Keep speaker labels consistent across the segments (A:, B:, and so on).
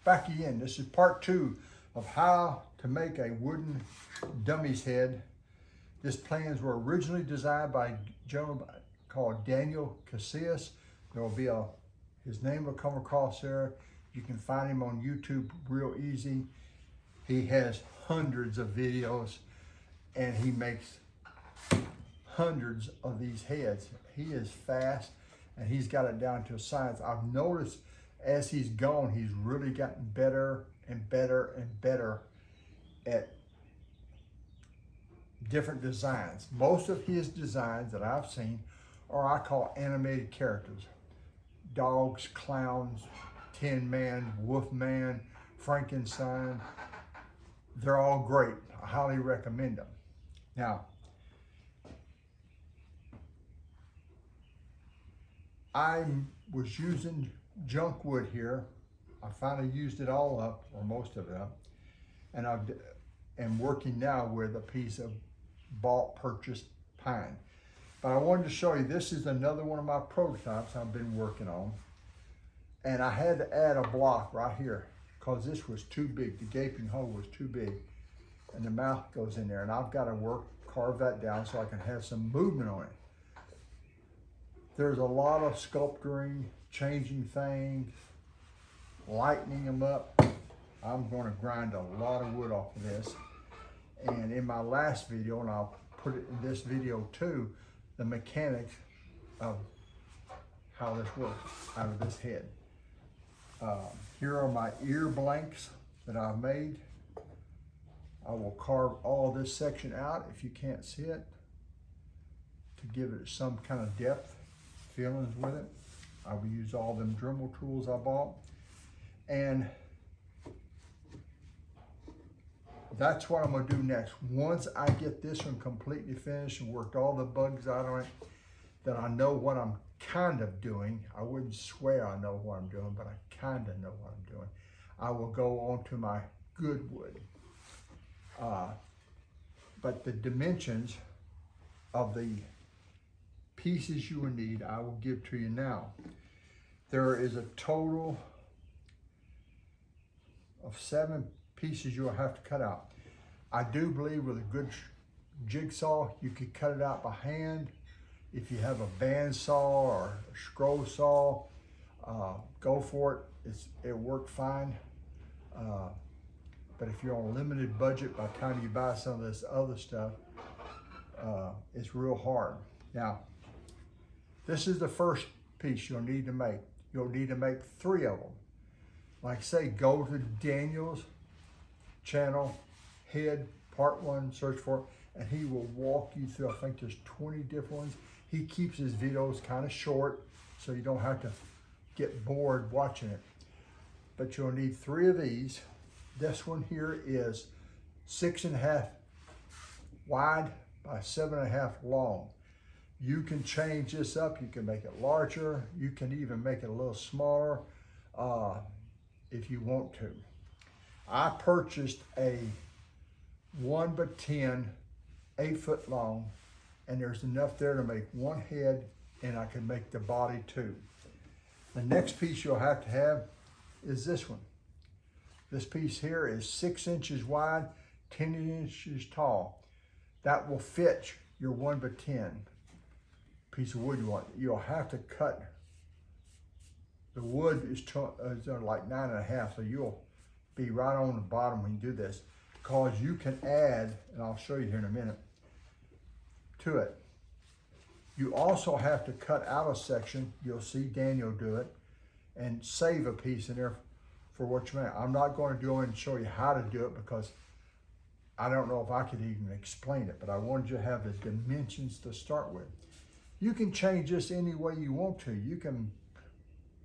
A: back again. This is part 2 of how to make a wooden dummy's head. These plans were originally designed by a gentleman called Daniel Cousino. There will be his name will come across there. You can find him on YouTube real easy. He has hundreds of videos and he makes hundreds of these heads. He is fast and he's got it down to a science. I've noticed as he's gone, he's really gotten better and better and better at different designs. Most of his designs that I've seen are I call animated characters. Dogs, clowns, Tin Man, Wolfman, Frankenstein. They're all great. I highly recommend them. Now, I was using junk wood here. I finally used it all up, or most of it up, and I'm working now with a piece of bought purchased pine. But I wanted to show you, this is another one of my prototypes I've been working on. And I had to add a block right here because this was too big. The gaping hole was too big. And the mouth goes in there. And I've got to carve that down so I can have some movement on it. There's a lot of sculpturing, changing things, lightening them up. I'm going to grind a lot of wood off of this. And in my last video, and I'll put it in this video too, the mechanics of how this works out of this head. Here are my ear blanks that I've made. I will carve all this section out if you can't see it to give it some kind of depth feelings with it. I will use all them Dremel tools I bought. And that's what I'm gonna do next. Once I get this one completely finished and worked all the bugs out on it, then I know what I'm kind of doing. I wouldn't swear I know what I'm doing, but I kind of know what I'm doing. I will go on to my good wood. But the dimensions of the pieces you will need, I will give to you now. There is a total of 7 pieces you'll have to cut out. I do believe with a good jigsaw, you could cut it out by hand. If you have a bandsaw or a scroll saw, go for it. It worked fine. But if you're on a limited budget, by the time you buy some of this other stuff, it's real hard. Now, this is the first piece you'll need to make. You'll need to make 3 of them. Like I say, go to Daniel's channel, head, part 1, search for it, and he will walk you through, I think there's 20 different ones. He keeps his videos kind of short, so you don't have to get bored watching it. But you'll need 3 of these. This one here is 6.5 wide by 7.5 long. You can change this up. You can make it larger. You can even make it a little smaller if you want to. I purchased a 1x10, 8-foot long, and there's enough there to make 1 head, and I can make the body too. The next piece you'll have to have is this one. This piece here is 6 inches wide, 10 inches tall. That will fit your 1x10 piece of wood you want. You'll have to cut. The wood is like 9.5, so you'll be right on the bottom when you do this, because you can add, and I'll show you here in a minute, to it. You also have to cut out a section. You'll see Daniel do it, and save a piece in there for what you make. I'm not going to go in and show you how to do it because I don't know if I could even explain it, but I wanted you to have the dimensions to start with. You can change this any way you want to. You can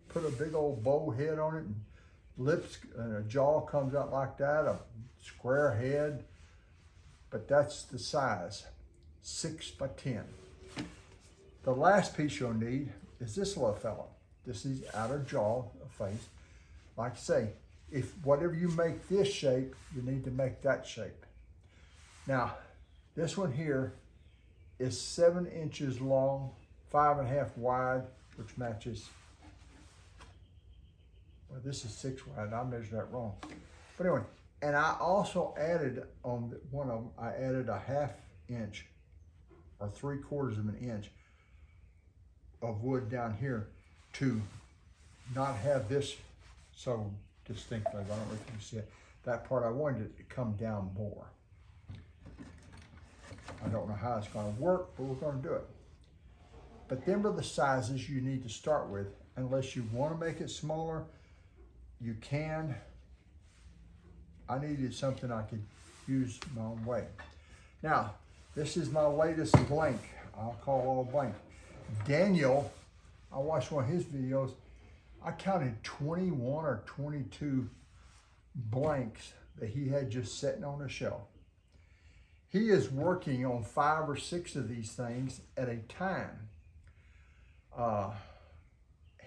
A: put a big old bow head on it, and lips and a jaw comes out like that, a square head, but that's the size, 6x10. The last piece you'll need is this little fella. This is outer jaw, a face. Like I say, if whatever you make this shape, you need to make that shape. Now, this one here is 7 inches long, 5.5 wide, which matches Well, this is 6 wide, I measured that wrong. But anyway, and I also added on one of them, I added a 1/2 inch or 3/4 of an inch of wood down here to not have this so distinctly. I don't know if you see it. That part I wanted it to come down more. I don't know how it's going to work, but we're going to do it. But them are the sizes you need to start with. Unless you want to make it smaller, you can. I needed something I could use my own way. Now, this is my latest blank. I'll call it all blank. Daniel, I watched one of his videos. I counted 21 or 22 blanks that he had just sitting on a shelf. He is working on 5 or 6 of these things at a time.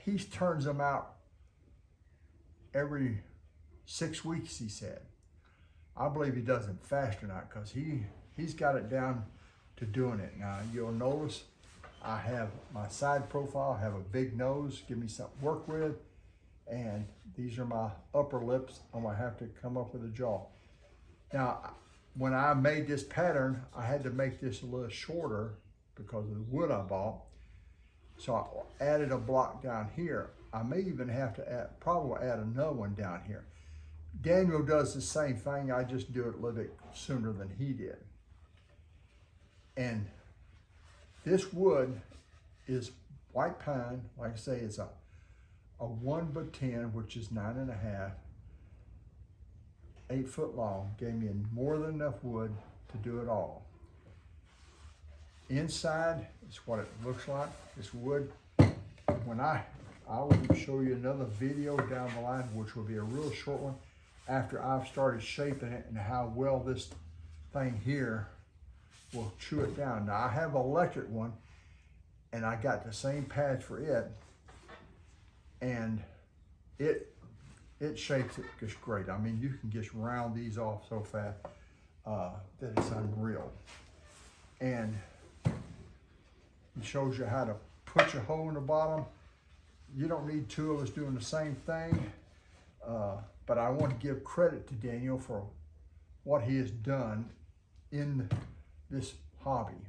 A: He turns them out every 6 weeks, he said. I believe he does them faster now because he's got it down to doing it. Now, you'll notice I have my side profile, I have a big nose, give me something to work with, and these are my upper lips. I'm gonna have to come up with a jaw. Now, when I made this pattern, I had to make this a little shorter because of the wood I bought. So I added a block down here. I may even have to probably add another one down here. Daniel does the same thing, I just do it a little bit sooner than he did. And this wood is white pine. Like I say, it's a 1x10, which is 9.5, 8 foot long. Gave me more than enough wood to do it all. Inside is what it looks like. This wood, when I will show you another video down the line, which will be a real short one, after I've started shaping it and how well this thing here will chew it down. Now I have an electric one, and I got the same pads for it, and it shapes it just great. I mean, you can just round these off so fast that it's unreal. And it shows you how to put your hole in the bottom. You don't need 2 of us doing the same thing, but I want to give credit to Daniel for what he has done in this hobby.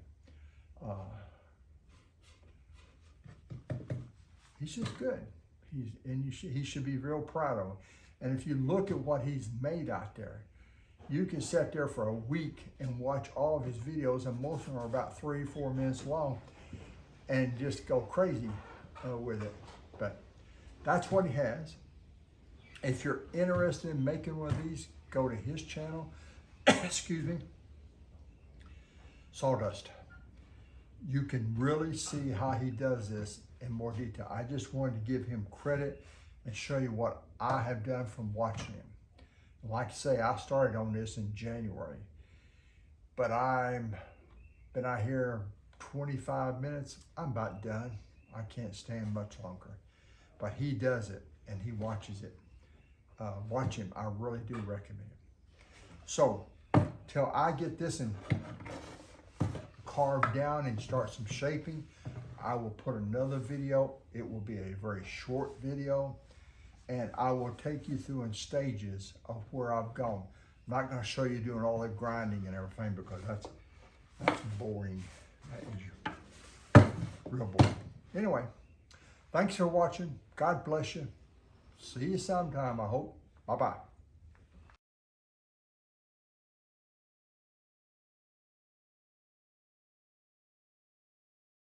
A: He's just good. He should be real proud of him. And if you look at what he's made out there, you can sit there for a week and watch all of his videos, and most of them are about 3 or 4 minutes long, and just go crazy with it. But that's what he has. If you're interested in making one of these, go to his channel. Excuse me. Sawdust. You can really see how he does this in more detail. I just wanted to give him credit and show you what I have done from watching him. Like I say, I started on this in January, but I've been out here 25 minutes. I'm about done. I can't stand much longer, but he does it and he watches it. Watch him. I really do recommend it. So till I get this and carved down and start some shaping, I will put another video. It will be a very short video, and I will take you through in stages of where I've gone. I'm not going to show you doing all the grinding and everything because that's boring. That is real boring. Anyway, thanks for watching. God bless you. See you sometime, I hope. Bye-bye.